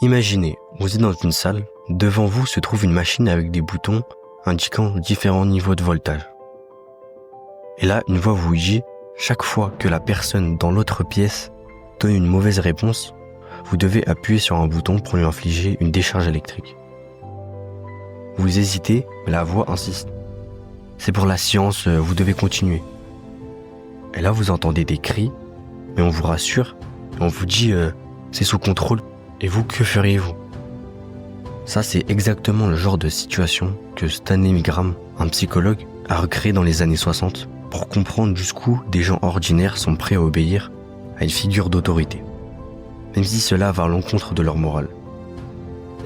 Imaginez, vous êtes dans une salle, devant vous se trouve une machine avec des boutons indiquant différents niveaux de voltage. Et là, une voix vous dit, chaque fois que la personne dans l'autre pièce donne une mauvaise réponse, vous devez appuyer sur un bouton pour lui infliger une décharge électrique. Vous hésitez, mais la voix insiste. C'est pour la science, vous devez continuer. Et là, vous entendez des cris, mais on vous rassure, et on vous dit, c'est sous contrôle. Et vous, que feriez-vous? Ça, c'est exactement le genre de situation que Stanley Milgram, un psychologue, a recréé dans les années 60 pour comprendre jusqu'où des gens ordinaires sont prêts à obéir à une figure d'autorité, même si cela va à l'encontre de leur morale.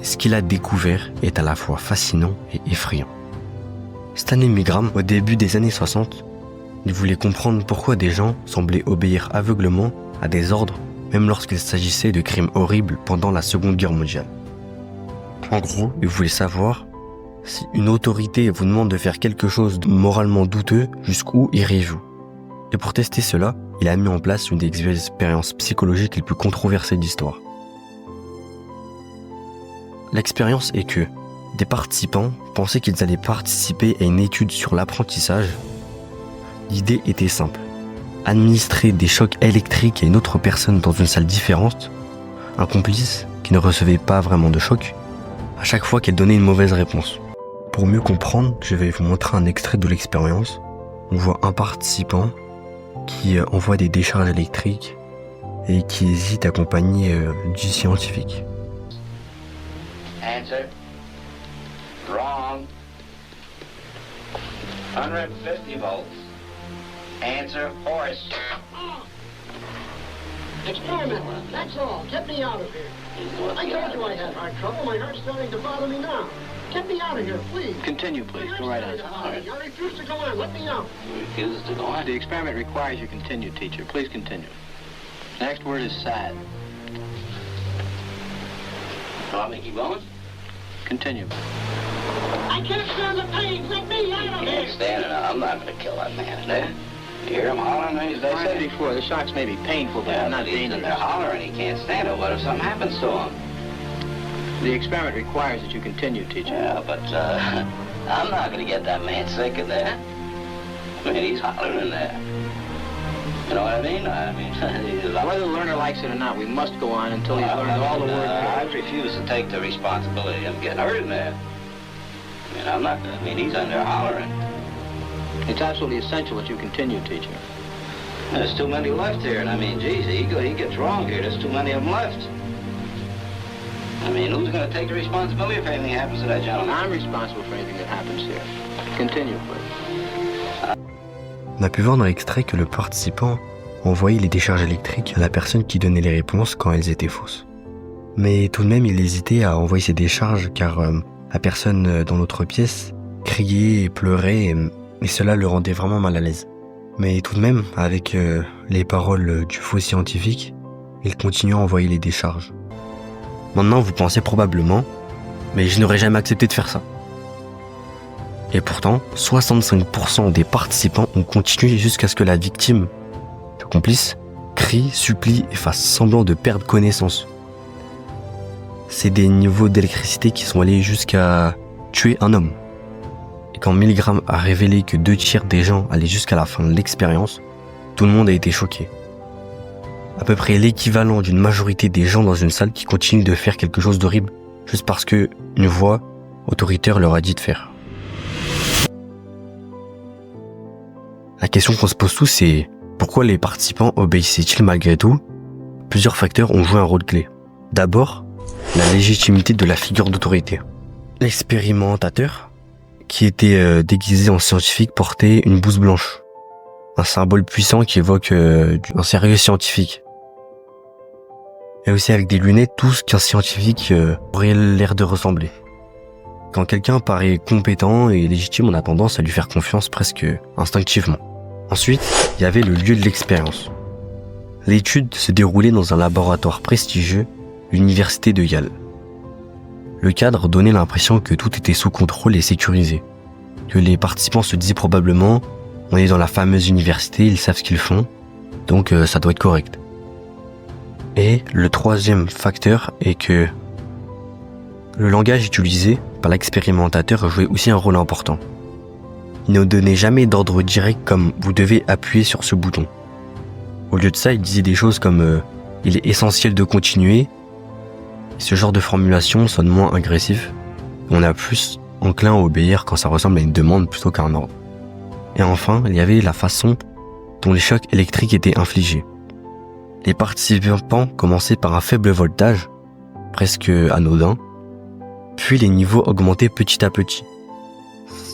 Ce qu'il a découvert est à la fois fascinant et effrayant. Stanley Milgram, au début des années 60, il voulait comprendre pourquoi des gens semblaient obéir aveuglément à des ordres, même lorsqu'il s'agissait de crimes horribles pendant la Seconde Guerre mondiale. En gros, il voulait savoir si une autorité vous demande de faire quelque chose de moralement douteux, jusqu'où iriez-vous? Et pour tester cela, il a mis en place une des expériences psychologiques les plus controversées de l'histoire. L'expérience est que des participants pensaient qu'ils allaient participer à une étude sur l'apprentissage. L'idée était simple. Administrer des chocs électriques à une autre personne dans une salle différente, un complice qui ne recevait pas vraiment de choc, à chaque fois qu'elle donnait une mauvaise réponse. Pour mieux comprendre, je vais vous montrer un extrait de l'expérience. On voit un participant qui envoie des décharges électriques et qui hésite accompagné du scientifique. Answer. Wrong. 150 volts. Answer horse. Experiment, that's all. Get me out of here. I told you I had heart trouble. My heart's starting to bother me now. Get me out of here, please. Continue, please. Go right on. I refuse to go on. Let me out. Refuses to go on. The experiment requires you continue, teacher. Please continue. Next word is sad. Want me to keep going? Continue. I can't stand the pain. Let me out of Can't here. stand it. I'm not going to kill that man in there. You hear him hollering, as they I said say? before, the shocks may be painful, but Yeah, they're not but he's in there dangerous. hollering. He can't stand it. What if something happens to him? The experiment requires that you continue, teacher. Yeah, but I'm not going to get that man sick in there. I mean, he's hollering in there. You know what I mean? Whether the learner likes it or not, we must go on until he's learned all the I words. refuse to take the responsibility of getting hurt in there. He's in there hollering. It's absolutely essential that you continue, teacher. There's too many left here, and geez, he gets wrong here. There's too many of them left. Who's going to take the responsibility if anything happens to that gentleman? I'm responsible for anything that happens here. Continue, please. On a pu voir dans l'extrait que le participant envoyait les décharges électriques à la personne qui donnait les réponses quand elles étaient fausses. Mais tout de même, il hésitait à envoyer ces décharges car la personne dans l'autre pièce criait et pleurait et cela le rendait vraiment mal à l'aise. Mais tout de même, avec les paroles du faux scientifique, il continuait à envoyer les décharges. Maintenant, vous pensez probablement, mais je n'aurais jamais accepté de faire ça. Et pourtant, 65% des participants ont continué jusqu'à ce que la victime, le complice, crie, supplie et fasse semblant de perdre connaissance. C'est des niveaux d'électricité qui sont allés jusqu'à tuer un homme. Et quand Milgram a révélé que 2/3 des gens allaient jusqu'à la fin de l'expérience, tout le monde a été choqué. À peu près l'équivalent d'une majorité des gens dans une salle qui continuent de faire quelque chose d'horrible juste parce que une voix autoritaire leur a dit de faire. La question qu'on se pose tous, c'est pourquoi les participants obéissaient-ils malgré tout? Plusieurs facteurs ont joué un rôle clé. D'abord, la légitimité de la figure d'autorité. L'expérimentateur, qui était déguisé en scientifique, portait une blouse blanche, un symbole puissant qui évoque un sérieux scientifique. Et aussi avec des lunettes, tout ce qu'un scientifique aurait l'air de ressembler. Quand quelqu'un paraît compétent et légitime, on a tendance à lui faire confiance presque instinctivement. Ensuite, il y avait le lieu de l'expérience. L'étude se déroulait dans un laboratoire prestigieux, l'université de Yale. Le cadre donnait l'impression que tout était sous contrôle et sécurisé, que les participants se disaient probablement « on est dans la fameuse université, ils savent ce qu'ils font, donc ça doit être correct ». Et le troisième facteur est que Le langage utilisé par l'expérimentateur jouait aussi un rôle important. Il ne donnait jamais d'ordre direct comme « vous devez appuyer sur ce bouton ». Au lieu de ça, il disait des choses comme « il est essentiel de continuer ». Ce genre de formulation sonne moins agressif. On est plus enclin à obéir quand ça ressemble à une demande plutôt qu'à un ordre. Et enfin, il y avait la façon dont les chocs électriques étaient infligés. Les participants commençaient par un faible voltage, presque anodin, puis les niveaux augmentaient petit à petit.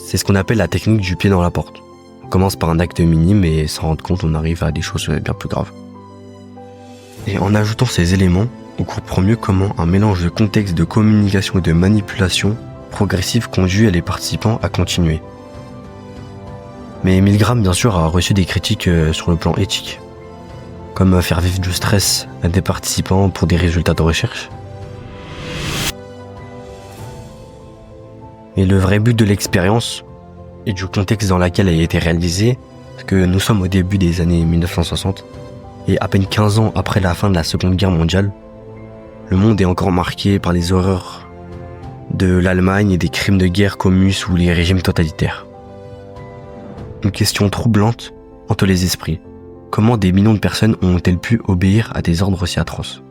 C'est ce qu'on appelle la technique du pied dans la porte. On commence par un acte minime et sans rendre compte, on arrive à des choses bien plus graves. Et en ajoutant ces éléments, on comprend mieux comment un mélange de contexte de communication et de manipulation progressive conduit les participants à continuer. Mais Milgram, bien sûr, a reçu des critiques sur le plan éthique, comme faire vivre du stress à des participants pour des résultats de recherche. Et le vrai but de l'expérience et du contexte dans lequel elle a été réalisée, c'est que nous sommes au début des années 1960, et à peine 15 ans après la fin de la Seconde Guerre mondiale, le monde est encore marqué par les horreurs de l'Allemagne et des crimes de guerre commis sous les régimes totalitaires. Une question troublante hante les esprits. Comment des millions de personnes ont-elles pu obéir à des ordres si atroces?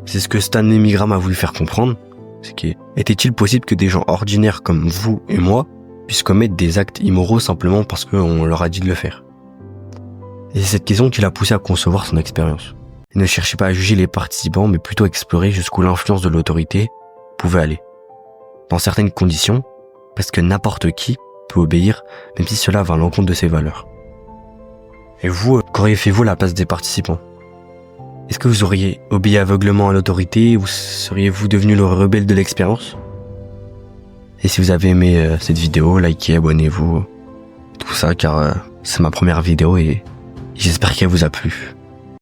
C'est ce que Stanley Milgram a voulu faire comprendre. C'est était-il possible que des gens ordinaires comme vous et moi puissent commettre des actes immoraux simplement parce qu'on leur a dit de le faire? Et c'est cette question qui l'a poussé à concevoir son expérience. Il ne cherchait pas à juger les participants, mais plutôt à explorer jusqu'où l'influence de l'autorité pouvait aller. Dans certaines conditions, parce que n'importe qui peut obéir, même si cela va à l'encontre de ses valeurs. Et vous, qu'auriez fait-vous à la place des participants? Est-ce que vous auriez obéi aveuglément à l'autorité ou seriez-vous devenu le rebelle de l'expérience? Et si vous avez aimé cette vidéo, likez, abonnez-vous, tout ça, car c'est ma première vidéo et j'espère qu'elle vous a plu.